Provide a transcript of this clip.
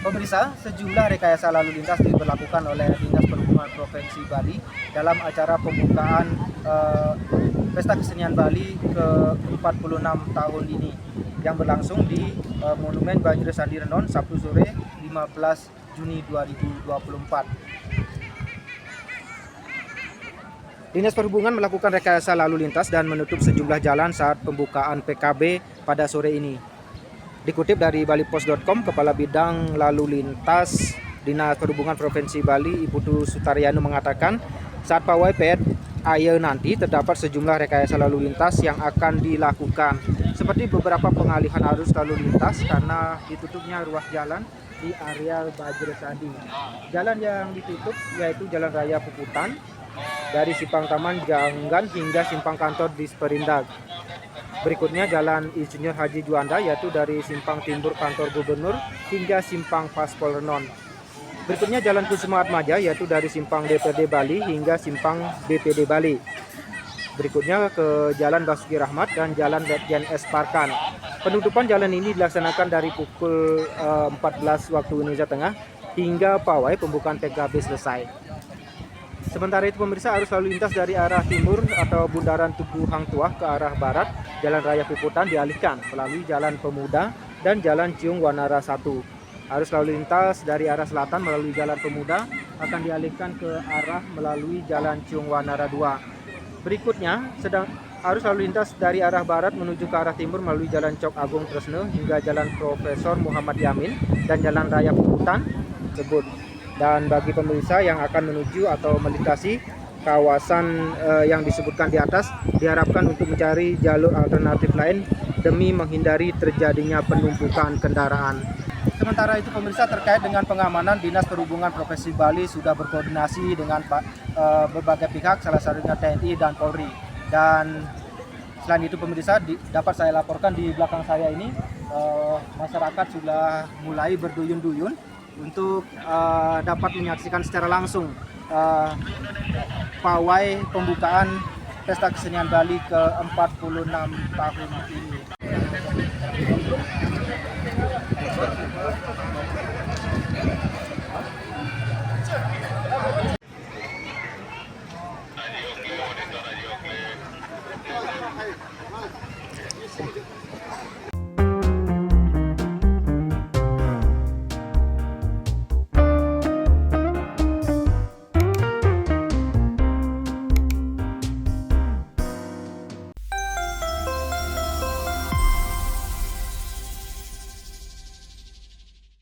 Pemirsa, sejumlah rekayasa lalu lintas diberlakukan oleh Dinas Perhubungan Provinsi Bali dalam acara pembukaan Pesta Kesenian Bali ke-46 tahun ini yang berlangsung di Monumen Banjir Sandi Renon Sabtu sore 15 Juni 2024. Dinas Perhubungan melakukan rekayasa lalu lintas dan menutup sejumlah jalan saat pembukaan PKB pada sore ini. Dikutip dari balipos.com, Kepala Bidang Lalu Lintas Dinas Perhubungan Provinsi Bali, Ibu Tu Sutaryano mengatakan, saat pawai PET Aye nanti terdapat sejumlah rekayasa lalu lintas yang akan dilakukan, seperti beberapa pengalihan arus lalu lintas karena ditutupnya ruas jalan di area Banjir Sandi. Jalan yang ditutup yaitu Jalan Raya Puputan dari Simpang Taman Janggan hingga Simpang Kantor Disperindag. Berikutnya Jalan Insinyur Haji Juanda yaitu dari Simpang Timur Kantor Gubernur hingga Simpang Paspol Renon. Berikutnya Jalan Kusuma Atmaja yaitu dari Simpang DPRD Bali hingga Simpang BPD Bali. Berikutnya ke Jalan Basuki Rahmat dan Jalan Ledjen S. Parkan. Penutupan jalan ini dilaksanakan dari pukul 14 waktu Indonesia Tengah hingga pawai pembukaan PKB selesai. Sementara itu pemirsa, arus lalu lintas dari arah timur atau Bundaran Tugu Hang Tuah ke arah barat Jalan Raya Puputan dialihkan melalui Jalan Pemuda dan Jalan Ciung Wanara 1. Arus lalu lintas dari arah selatan melalui Jalan Pemuda akan dialihkan ke arah melalui Jalan Ciung Wanara 2. Berikutnya, arus lalu lintas dari arah barat menuju ke arah timur melalui Jalan Cok Agung Tresne hingga Jalan Profesor Muhammad Yamin dan Jalan Raya Puputan tersebut. Dan bagi pemirsa yang akan menuju atau melintasi kawasan yang disebutkan di atas, diharapkan untuk mencari jalur alternatif lain demi menghindari terjadinya penumpukan kendaraan. Sementara itu pemirsa, terkait dengan pengamanan, Dinas Perhubungan Provinsi Bali sudah berkoordinasi dengan berbagai pihak, salah satunya TNI dan Polri. Dan selain itu pemirsa, dapat saya laporkan di belakang saya ini masyarakat sudah mulai berduyun-duyun untuk dapat menyaksikan secara langsung pawai pembukaan Pesta Kesenian Bali ke-46 tahun ini.